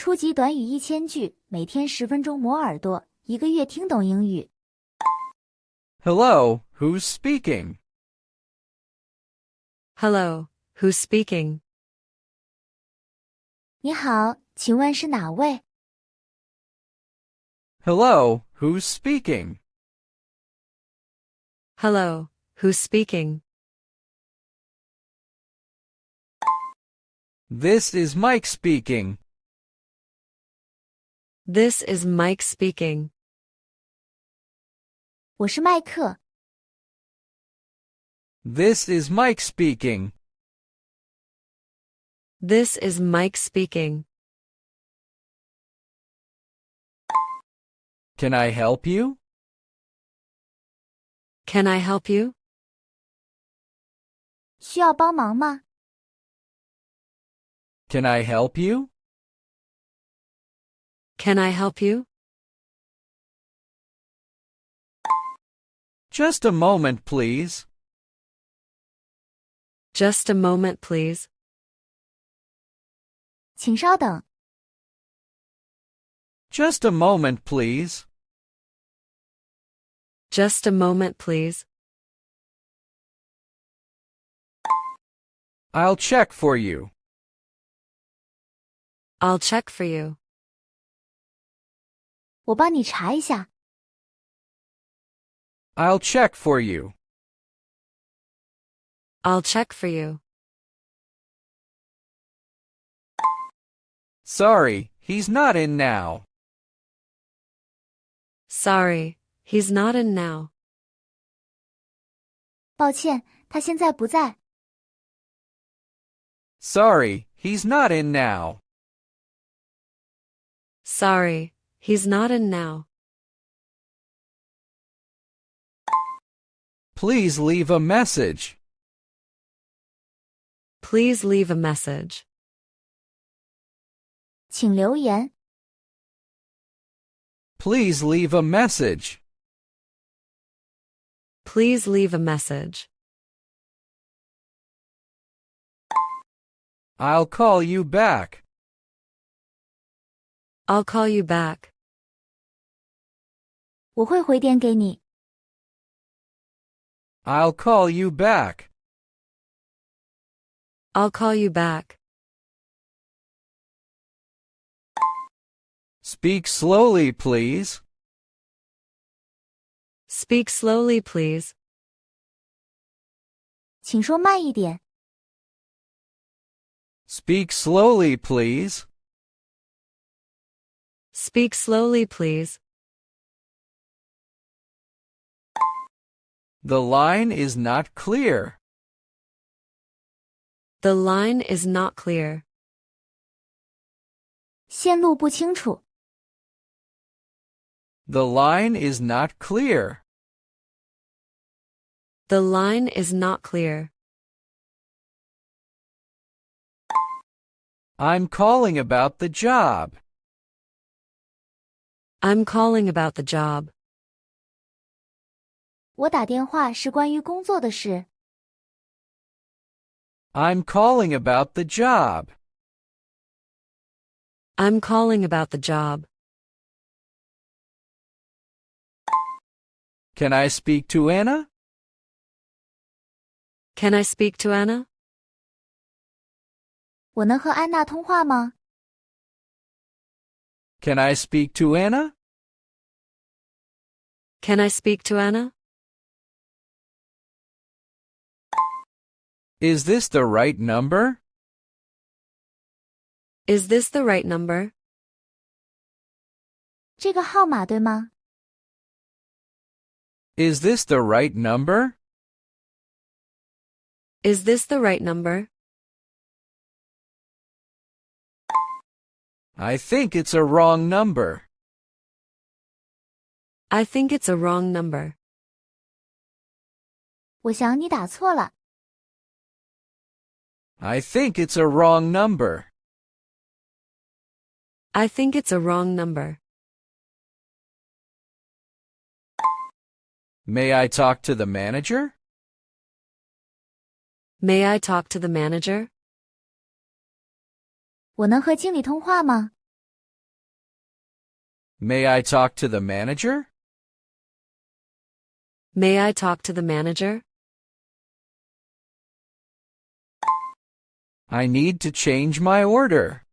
初级短语1000句，每天10分钟磨耳朵，一个月听懂英语。Hello, who's speaking? Hello, who's speaking? 你好，请问是哪位？ Hello, who's speaking? Hello, who's speaking? This is Mike speaking. This is Mike speaking. 我是麦克。This is Mike speaking. This is Mike speaking. Can I help you? Can I help you? 需要帮忙吗？ Can I help you? Can I help you? Just a moment, please. Just a moment, please. 请稍等。 Just a moment, please. Just a moment, please. I'll check for you. I'll check for you. 我帮你查一下。 I'll check for you. I'll check for you. Sorry, he's not in now. Sorry, he's not in now. 抱歉，他现在不在。 Sorry, he's not in now. Sorry, he's not in now. Please leave a message. Please leave a message. 请留言。 Please leave a message. Please leave a message. I'll call you back. I'll call you back. 我会回电给你。 I'll call you back. I'll call you back. Speak slowly, please. Speak slowly, please. 请说慢一点。 Speak slowly, please. Speak slowly, please. The line is not clear. The line is not clear. 线路不清楚。 The line is not clear. The line is not clear. I'm calling about the job. I'm calling about the job. 我打电话是关于工作的事。 I'm calling about the job. I'm calling about the job. Can I speak to Anna? Can I speak to Anna? 我能和安娜通话吗？ Can I speak to Anna? Can I speak to Anna? Is this the right number? Is this the right number? 这个号码对吗？ Is this the right number? Is this the right number? I think it's a wrong number. I think it's a wrong number. 我想你打错了。 I think it's a wrong number. I think it's a wrong number. May I talk to the manager? May I talk to the manager? 我能和经理通话吗？ May I talk to the manager? May I talk to the manager? I need to change my order.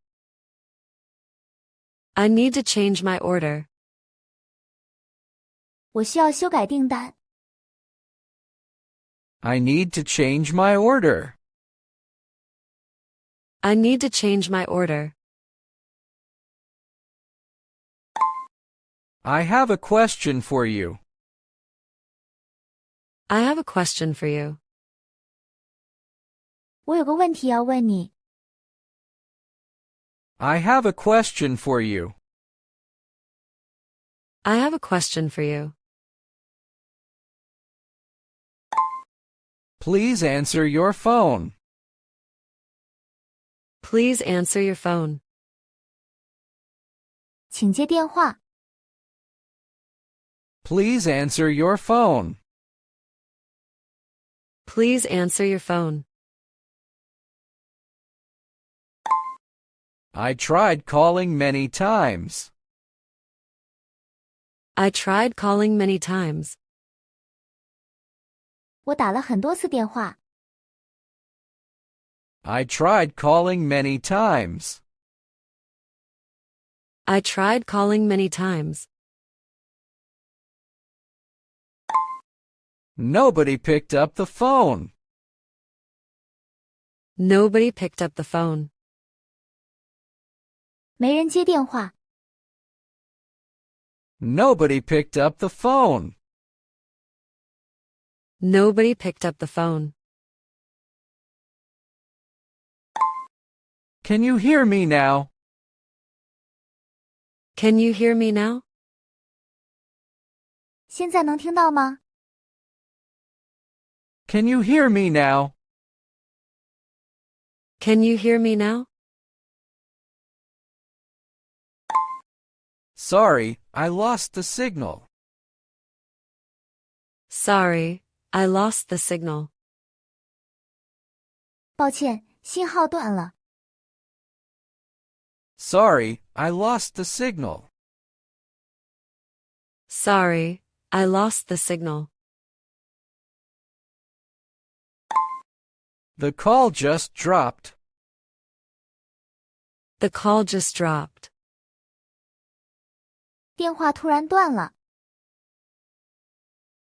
I need to change my order. 我需要修改订单。I need to change my order. I need to change my order. I have a question for you. I have a question for you. 我有个问题要问你。I have a question for you. I have a question for you. Please answer your phone. Please answer your phone. 请接电话。Please answer your phone. Please answer your phone. I tried calling many times. I tried calling many times. 我打了很多次电话。I tried calling many times. I tried calling many times. Nobody picked up the phone. Nobody picked up the phone. 没人接电话。Nobody picked up the phone. Nobody picked up the phone. Can you hear me now? Can you hear me now? 现在能听到吗？ Can you hear me now? Can you hear me now? Sorry, I lost the signal. Sorry, I lost the signal. 抱歉，信号断了。Sorry, I lost the signal. Sorry, I lost the signal. The call just dropped. The call just dropped. 电话突然断了。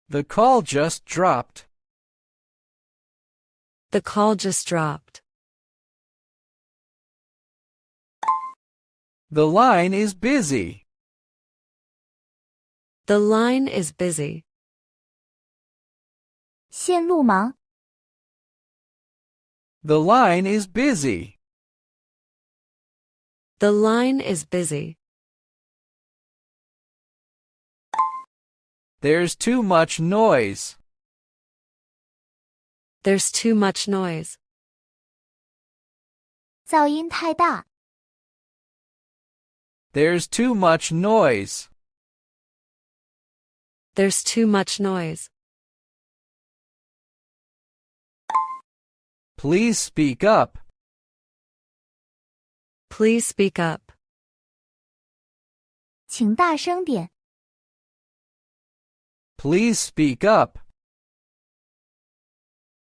The call just dropped. The call just dropped. The line is busy. The line is busy. 线路忙。 The line is busy. The line is busy. There's too much noise. There's too much noise. 噪音太大。 There's too much noise. There's too much noise. Please speak up. Please speak up. 请大声点。 Please speak up.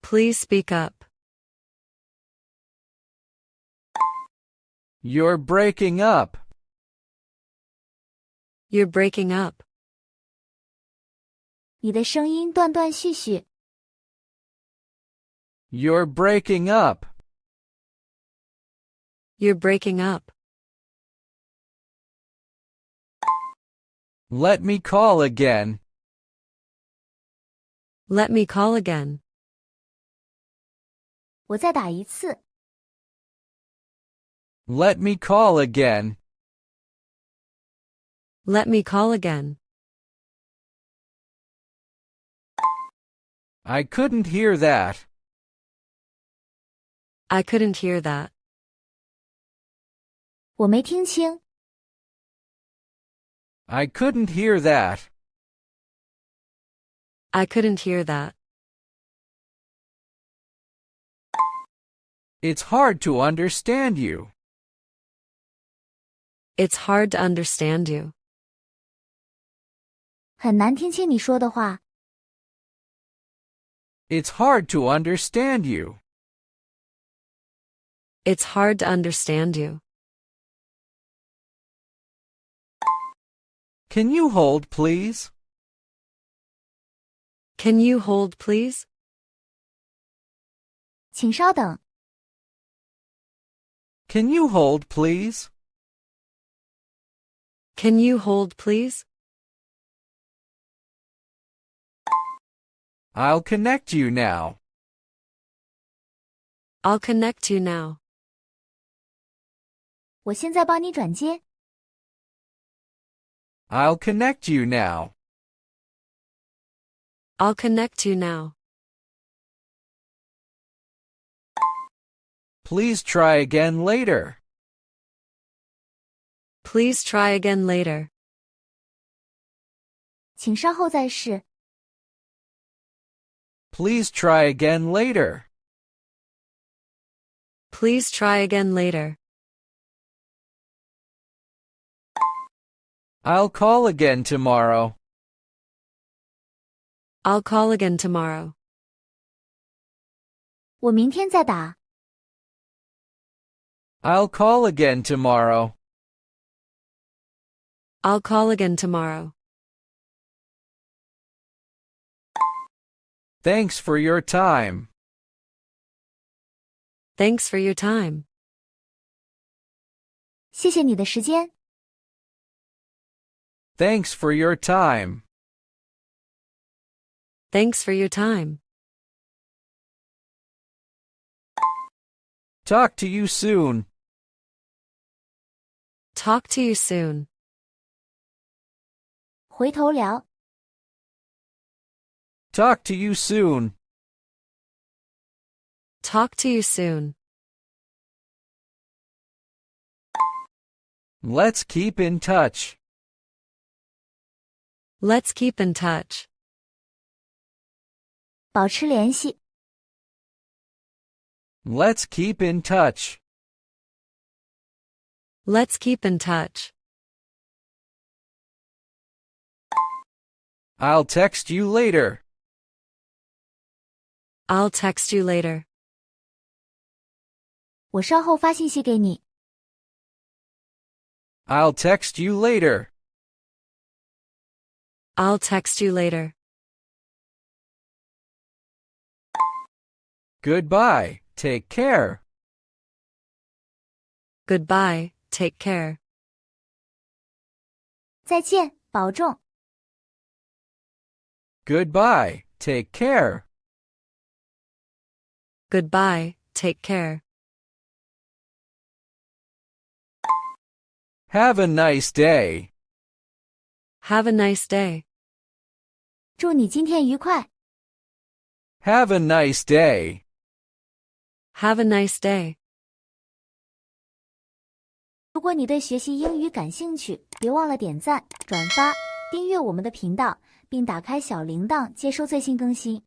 Please speak up. You're breaking up. You're breaking up. 你的声音断断续续。 You're breaking up. You're breaking up. Let me call again. Let me call again. 我再打一次。 Let me call again. Let me call again. I couldn't hear that. I couldn't hear that. 我没听清。 I couldn't hear that. I couldn't hear that. It's hard to understand you. It's hard to understand you. 很难听清你说的话。It's hard to understand you. It's hard to understand you. Can you hold, please? Can you hold, please? 请稍等。Can you hold, please? Can you hold, please? I'll connect you now. I'll connect you now. 我现在帮你转接。I'll connect you now. I'll connect you now. Please try again later. Please try again later. 请稍后再试。Please try again later. Please try again later. I'll call again tomorrow. I'll call again tomorrow. 我明天再打。I'll call again tomorrow. I'll call again tomorrow. Thanks for your time. Thanks for your time. 谢谢你的时间。Thanks for your time. Thanks for your time. Talk to you soon. Talk to you soon. 回头聊。Talk to you soon. Talk to you soon. Let's keep in touch. Let's keep in touch. 保持联系。Let's keep in touch. Let's keep in touch. I'll text you later. I'll text you later. 我稍后发信息给你。I'll text you later. I'll text you later. Goodbye. Take care. Goodbye. Take care. 再见，保重。Goodbye. Take care. Goodbye. Take care. Have a nice day. Have a nice day. 祝你今天愉快。Have a nice day. Have a nice day. 如果你对学习英语感兴趣，别忘了点赞、转发、订阅我们的频道，并打开小铃铛接收最新更新。